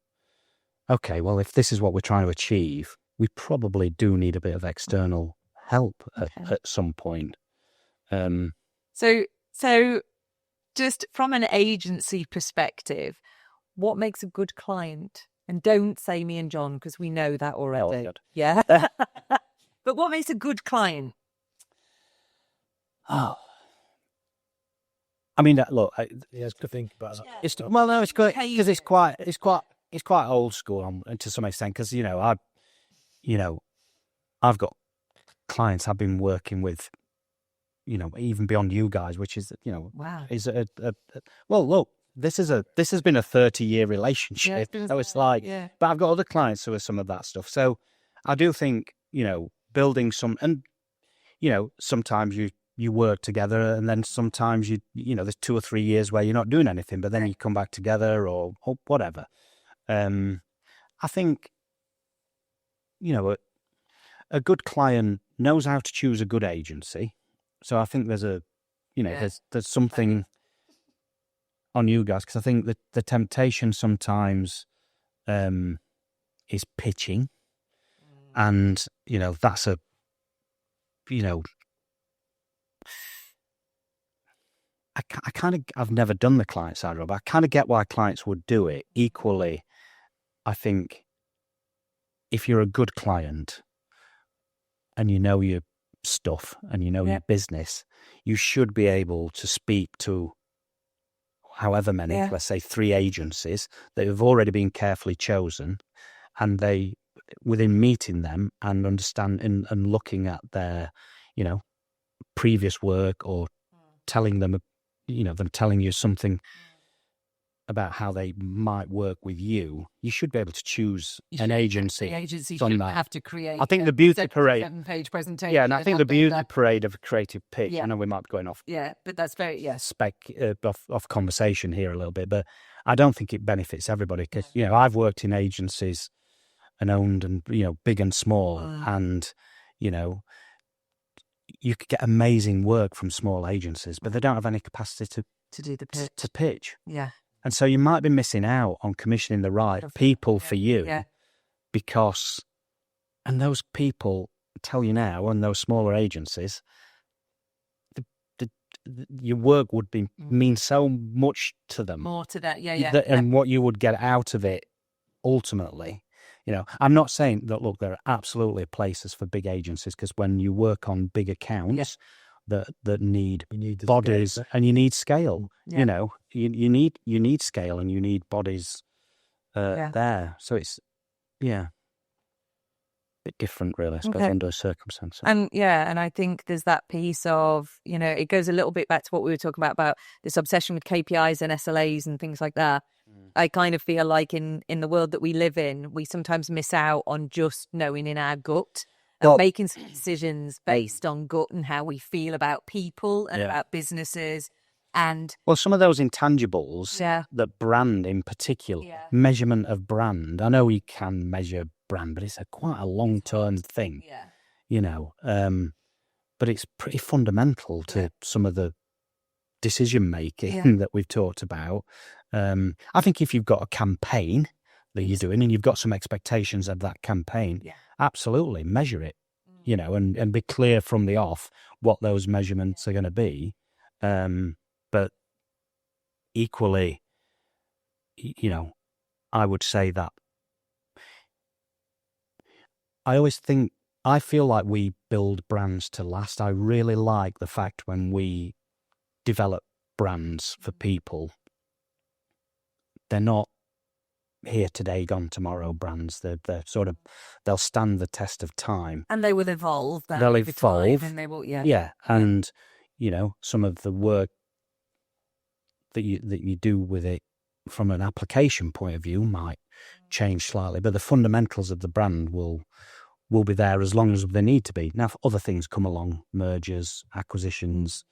Speaker 3: okay, well, if this is what we're trying to achieve, we probably do need a bit of external help at some point.
Speaker 1: So just from an agency perspective, what makes a good client? And don't say me and John, because we know that already. Yeah. But what makes a good client?
Speaker 3: Oh, I mean, look,
Speaker 2: He has to think about that.
Speaker 3: it's good because it's quite old school to some extent. Because I've got clients I've been working with, even beyond you guys, which is
Speaker 1: Wow.
Speaker 3: is well, look, this has been a 30-year relationship. So it's like, but I've got other clients who are some of that stuff. So I do think building some, and sometimes you work together, and then sometimes there's 2 or 3 years where you're not doing anything, but then you come back together or whatever. I think a good client knows how to choose a good agency. So I think there's there's something on you guys, because I think that the temptation sometimes is pitching, and that's I've never done the client side job. I kind of get why clients would do it. Equally, I think if you're a good client and you know your stuff and you know your business, you should be able to speak to however many, let's say 3 agencies that have already been carefully chosen, and they, within meeting them and understanding and looking at their, previous work, or telling them, them telling you something about how they might work with you, you should be able to choose an agency.
Speaker 1: The agency
Speaker 3: on
Speaker 1: shouldn't
Speaker 3: that.
Speaker 1: have to create.
Speaker 3: I think the beauty parade,
Speaker 1: 7-page presentation.
Speaker 3: and I think the beauty parade of a creative pitch.
Speaker 1: Yeah.
Speaker 3: I know we might be going off.
Speaker 1: Yeah, but that's very
Speaker 3: Off conversation here a little bit, but I don't think it benefits everybody, because I've worked in agencies and owned, and big and small, and you could get amazing work from small agencies, but they don't have any capacity
Speaker 1: to do the pitch.
Speaker 3: to pitch.
Speaker 1: Yeah.
Speaker 3: And so you might be missing out on commissioning the right people for you, because, and those people tell you now, and those smaller agencies, your work would mean so much to them.
Speaker 1: More to that,
Speaker 3: And what you would get out of it ultimately. I'm not saying that, look, there are absolutely places for big agencies, because when you work on big accounts that need bodies, and you need scale, you need scale, and you need bodies there. So it's, a bit different, really, I suppose, under circumstances.
Speaker 1: And I think there's that piece of, it goes a little bit back to what we were talking about this obsession with KPIs and SLAs and things like that. I kind of feel like in the world that we live in, we sometimes miss out on just knowing in our gut and making some decisions based on gut and how we feel about people and about businesses. And
Speaker 3: some of those intangibles, that brand in particular, measurement of brand. I know you can measure brand, but it's quite a long-term thing, but it's pretty fundamental to some of the decision-making that we've talked about. I think if you've got a campaign that you're doing, and you've got some expectations of that campaign, absolutely measure it, and be clear from the off what those measurements are going to be. But equally, I would say that I feel like we build brands to last. I really like the fact when we develop brands for people, they're not here today, gone tomorrow brands. They're sort of, they'll stand the test of time.
Speaker 1: And they will evolve.
Speaker 3: They'll evolve.
Speaker 1: And they will,
Speaker 3: and, some of the work that you do with it from an application point of view might change slightly, but the fundamentals of the brand will be there as long as they need to be. Now, if other things come along, mergers, acquisitions,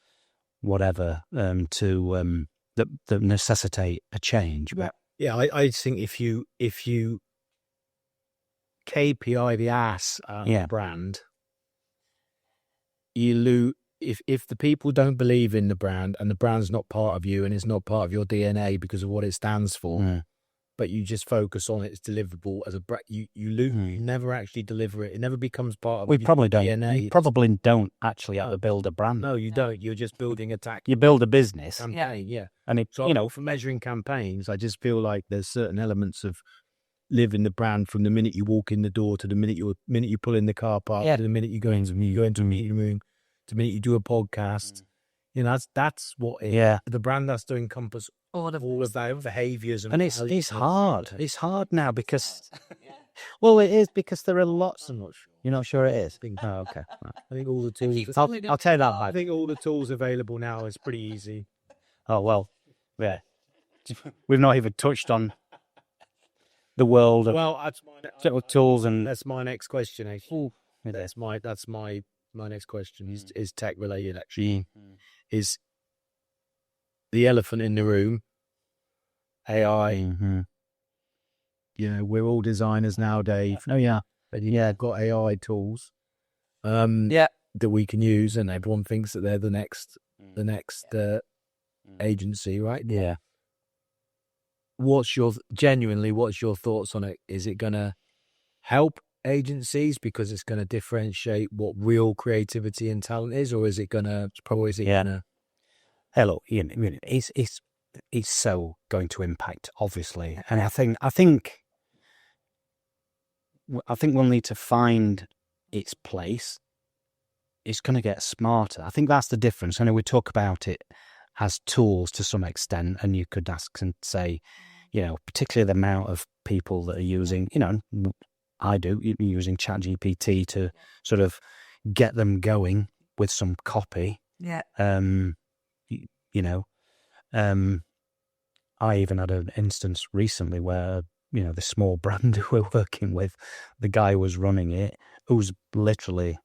Speaker 3: whatever, that necessitate a change. But
Speaker 2: I think if you KPI the ass out of the brand, you lose. If the people don't believe in the brand, and the brand's not part of you, and it's not part of your DNA because of what it stands for, but you just focus on its deliverable as a brand, you lose. You never actually deliver it. It never becomes part of
Speaker 3: we probably don't.
Speaker 2: DNA.
Speaker 3: We probably don't actually have to build a brand.
Speaker 2: No, you don't. You're just building a tactic.
Speaker 3: You build a business
Speaker 2: campaign,
Speaker 3: and it,
Speaker 2: so, for measuring campaigns, I just feel like there's certain elements of living the brand from the minute you walk in the door to the minute you pull in the car park to the minute you go into a meeting room. The minute you do a podcast, that's what the brand has to encompass all of their behaviours and
Speaker 3: it's hard. It's hard now because, well, it is because there are lots and lots. You're not sure it is? Oh, okay. Right.
Speaker 2: I think all the tools.
Speaker 3: I'll tell you that.
Speaker 2: I think all the tools available now is pretty easy.
Speaker 3: Oh well, we've not even touched on the world of tools, and
Speaker 2: that's my next question. Actually. That's my next question is tech related. Actually, is the elephant in the room AI? We're all designers nowadays.
Speaker 3: Oh yeah,
Speaker 2: but you've got AI tools, that we can use, and everyone thinks that they're the next agency, right?
Speaker 3: Yeah.
Speaker 2: What's your thoughts on it? Is it going to help agencies because it's going to differentiate what real creativity and talent is, or is it going to
Speaker 3: Hello, Ian. It's so going to impact, obviously, and I think we'll need to find its place. It's going to get smarter. I think that's the difference. I know we talk about it has tools to some extent, and you could ask and say, particularly the amount of people that are using, I do, using ChatGPT to sort of get them going with some copy.
Speaker 1: Yeah.
Speaker 3: I even had an instance recently where, the small brand who we're working with, the guy who was running it, who's literally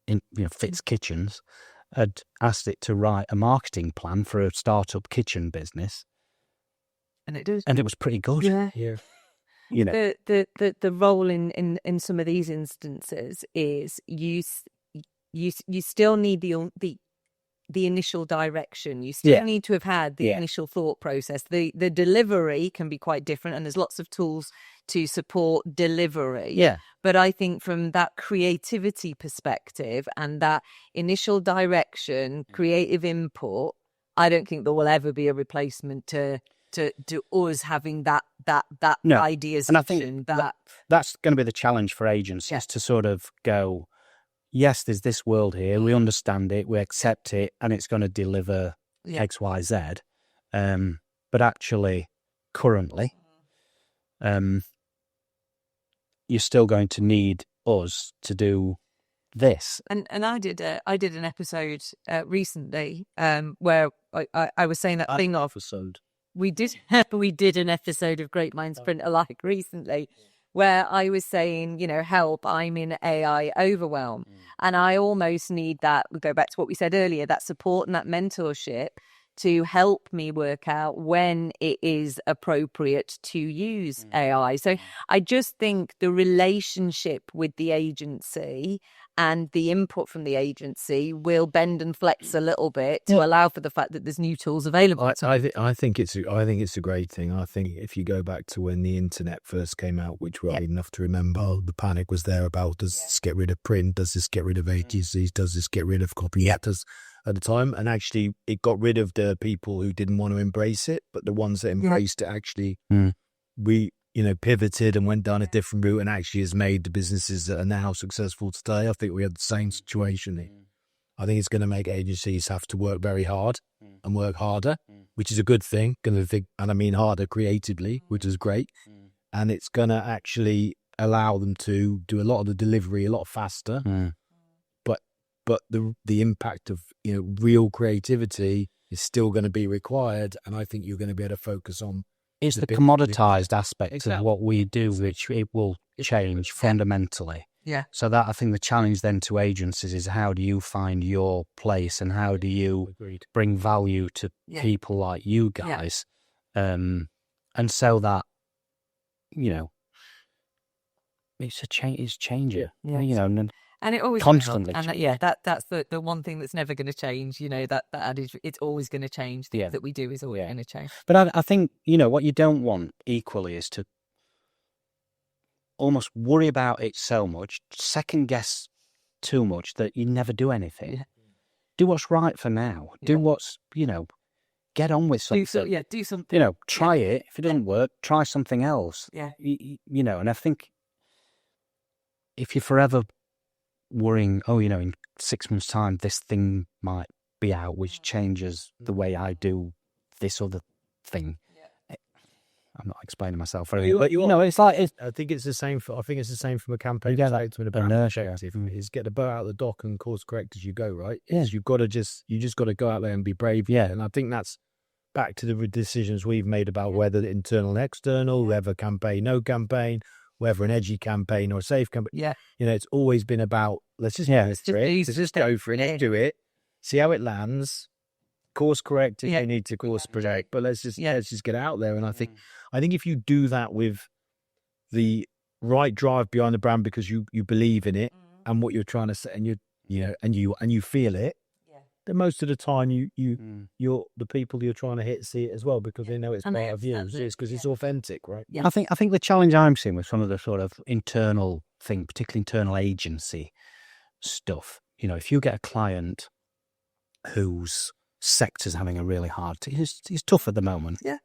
Speaker 3: in, Fitz Kitchens, had asked it to write a marketing plan for a startup kitchen business.
Speaker 1: And it does.
Speaker 3: And it was pretty good.
Speaker 1: Yeah. The role in some of these instances is you still need the initial direction. You still need to have had the initial thought process. The delivery can be quite different, and there's lots of tools to support delivery.
Speaker 3: Yeah.
Speaker 1: But I think from that creativity perspective and that initial direction, creative input, I don't think there will ever be a replacement to us having that ideas.
Speaker 3: And I think that's going to be the challenge for agencies to sort of go, yes, there's this world here. We understand it. We accept it, and it's going to deliver X, Y, Z. But actually, currently, you're still going to need us to do this.
Speaker 1: And I did an episode recently where I was saying that thing of
Speaker 2: episode.
Speaker 1: We did an episode of Great Minds Print Alike recently, where I was saying, help, I'm in AI overwhelm. And I almost need that, we go back to what we said earlier, that support and that mentorship to help me work out when it is appropriate to use AI. So I just think the relationship with the agency and the input from the agency will bend and flex a little bit to allow for the fact that there's new tools available.
Speaker 2: I think it's a great thing. I think if you go back to when the internet first came out, which we're old enough to remember, the panic was there about, does this get rid of print? Does this get rid of agencies? Does this get rid of copywriters at the time? And actually it got rid of the people who didn't want to embrace it, but the ones that embraced it actually pivoted and went down a different route, and actually has made the businesses that are now successful today. I think we had the same situation here. I think it's going to make agencies have to work very hard and work harder, which is a good thing. And I mean harder creatively, which is great. And it's going to actually allow them to do a lot of the delivery a lot faster. But the impact of real creativity is still going to be required, and I think you're going to be able to focus on.
Speaker 3: It's the commoditized aspect of what we do, which it will change fundamentally.
Speaker 1: Yeah.
Speaker 3: So that, I think the challenge then to agencies is, how do you find your place, and how do you bring value to people like you guys, and so that it's changing.
Speaker 1: And it always
Speaker 3: constantly,
Speaker 1: and that's the one thing that's never going to change. That adage, it's always going to change. That we do is always going to change.
Speaker 3: But I think what you don't want equally is to almost worry about it so much, second guess too much, that you never do anything. Yeah. Do what's right for now. Do what's get on with something.
Speaker 1: Do something.
Speaker 3: Try it. If it doesn't work, try something else.
Speaker 1: Yeah.
Speaker 3: And I think if you're forever worrying, in 6 months' time, this thing might be out, which changes the way I do this other thing. Yeah. I'm not explaining myself very well, but it's like
Speaker 2: I think it's the same. I think it's the same from a campaign perspective. Is get the boat out of the dock and course correct as you go. Right?
Speaker 3: Yeah.
Speaker 2: You've got to you just got to go out there and be brave.
Speaker 3: Yeah.
Speaker 2: And I think that's back to the decisions we've made about whether internal and external, whether campaign, no campaign, whether an edgy campaign or a safe campaign.
Speaker 1: Yeah.
Speaker 2: It's always been about, let's just go for it, do it, see how it lands, course correct if you need to course correct, but let's just get out there. And I think if you do that with the right drive behind the brand, because you believe in it and what you're trying to say, and you feel it, then most of the time you're the people you're trying to hit see it as well, because they know it's part of you. It's because it's authentic, right?
Speaker 3: Yeah. I think the challenge I'm seeing with some of the sort of internal thing, particularly internal agency stuff, if you get a client whose sector's having a really hard time, it's tough at the moment.
Speaker 1: Yeah.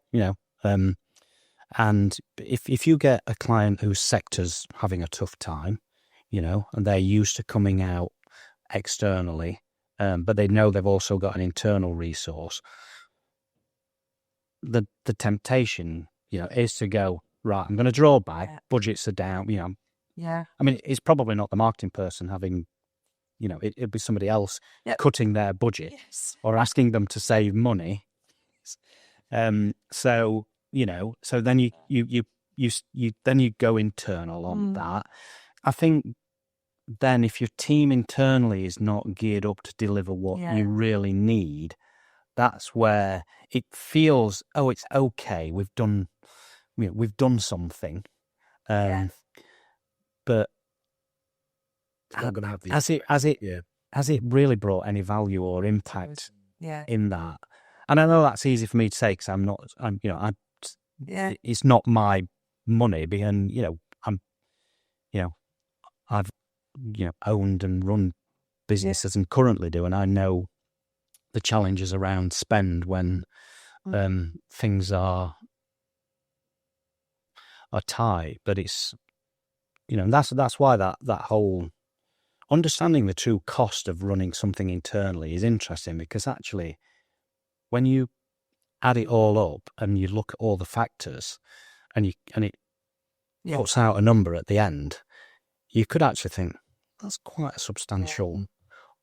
Speaker 3: And if you get a client whose sector's having a tough time, and they're used to coming out externally but they know they've also got an internal resource. The temptation, is to go, right, I'm going to draw back, budgets are down,
Speaker 1: Yeah.
Speaker 3: I mean, it's probably not the marketing person having, it'd be somebody else cutting their budget or asking them to save money. So then you go internal on that. I think then if your team internally is not geared up to deliver what you really need, that's where it feels, it's okay. We've done something, but
Speaker 2: It's not going to have the
Speaker 3: has it really brought any value or impact in that? And I know that's easy for me to say because it's not my money, and I've owned and run businesses and currently do, and I know the challenges around spend when things are tight. But it's that's why that whole understanding the true cost of running something internally is interesting, because actually when you add it all up and you look at all the factors and it puts out a number at the end, you could actually think that's quite a substantial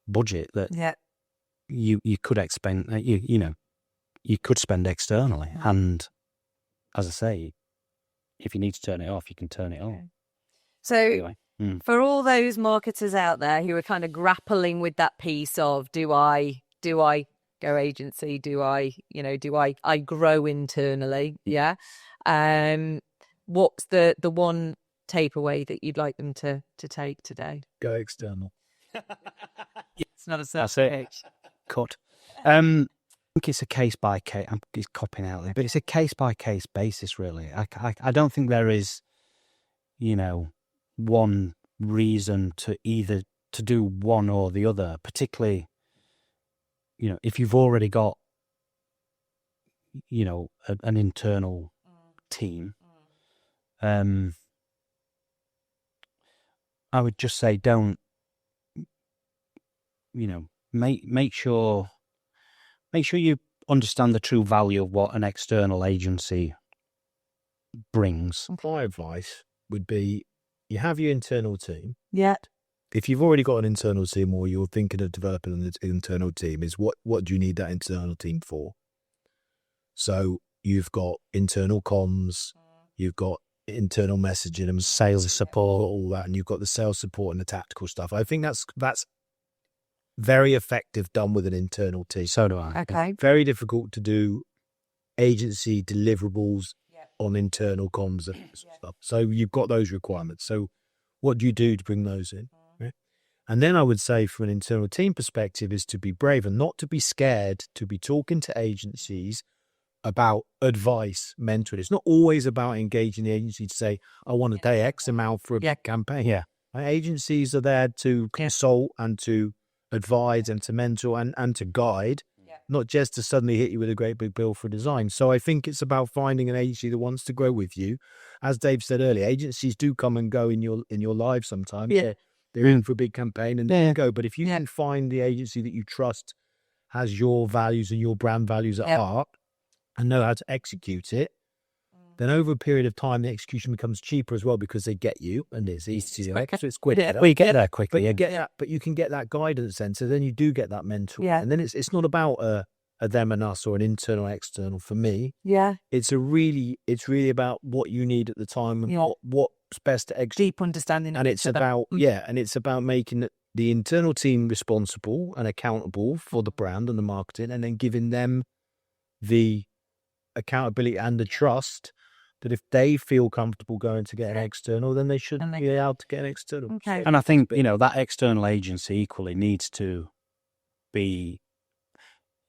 Speaker 3: budget that you could expend. You could spend externally, and as I say, if you need to turn it off, you can turn it off.
Speaker 1: So
Speaker 3: anyway.
Speaker 1: For all those marketers out there who are kind of grappling with that piece of do I go agency, do I grow internally? Yeah. What's the one takeaway that you'd like them to take today?
Speaker 2: Go external.
Speaker 1: It's not a
Speaker 3: That's it. Cut. I think it's a case by case. I'm just copying out there, but it's a case by case basis, really. I don't think there is, one reason to either to do one or the other. Particularly, if you've already got, an internal team. I would just say don't. Make sure you understand the true value of what an external agency brings.
Speaker 2: My advice would be, you have your internal team.
Speaker 1: Yeah.
Speaker 2: If you've already got an internal team or you're thinking of developing an internal team, is what do you need that internal team for? So you've got internal comms, you've got internal messaging and sales support, all that, and you've got the sales support and the tactical stuff. I think that's very effective done with an internal team.
Speaker 3: So do I.
Speaker 1: Okay.
Speaker 2: Very difficult to do agency deliverables on internal comms and stuff. So you've got those requirements. So what do you do to bring those in? Right? And then I would say from an internal team perspective is to be brave and not to be scared to be talking to agencies about advice, mentoring. It's not always about engaging the agency to say, I want to pay X amount for a big campaign.
Speaker 3: Yeah.
Speaker 2: Agencies are there to consult and to advise and to mentor and to guide, not just to suddenly hit you with a great big bill for design. So I think it's about finding an agency that wants to grow with you. As Dave said earlier, agencies do come and go in your life sometimes.
Speaker 1: Yeah.
Speaker 2: They're in for a big campaign and they go. But if you can find the agency that you trust has your values and your brand values at heart and know how to execute it, then over a period of time, the execution becomes cheaper as well because they get you and it's easy to do. So it's quicker.
Speaker 3: Well, you get there quickly.
Speaker 2: But you can get that guidance then. So then you do get that mentor.
Speaker 1: Yeah.
Speaker 2: And then it's not about a them and us or an internal, external. For me, it's really about what you need at the time and what's best to execute.
Speaker 1: Deep understanding.
Speaker 2: And it's about, and it's about making the internal team responsible and accountable for the brand and the marketing, and then giving them the accountability and the trust that if they feel comfortable going to get an external, then they should be allowed to get an external.
Speaker 1: Okay.
Speaker 3: And I think, that external agency equally needs to be,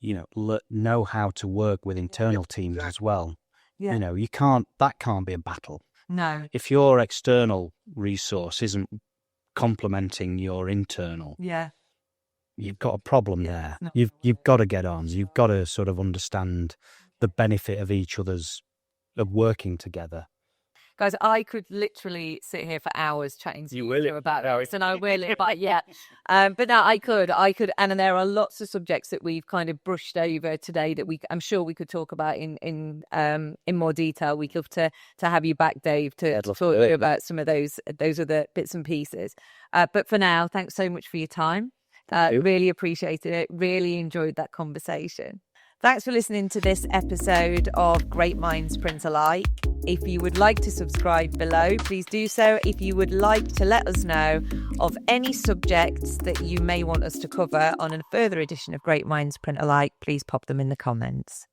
Speaker 3: know how to work with internal teams as well.
Speaker 1: Yeah.
Speaker 3: That can't be a battle.
Speaker 1: No.
Speaker 3: If your external resource isn't complementing your internal, you've got a problem there.
Speaker 1: No.
Speaker 3: You've got to get on. You've got to sort of understand the benefit of each other's of working together.
Speaker 1: Guys, I could literally sit here for hours chatting to
Speaker 2: You
Speaker 1: you
Speaker 2: will
Speaker 1: two
Speaker 2: it.
Speaker 1: about those, and I will it, but yeah. But no, I could, and there are lots of subjects that we've kind of brushed over today that I'm sure we could talk about in more detail. We'd love to have you back, Dave, to talk to you about some of those other bits and pieces. But for now, thanks so much for your time. Really appreciated it. Really enjoyed that conversation. Thanks for listening to this episode of Great Minds Print Alike. If you would like to subscribe below, please do so. If you would like to let us know of any subjects that you may want us to cover on a further edition of Great Minds Print Alike, please pop them in the comments.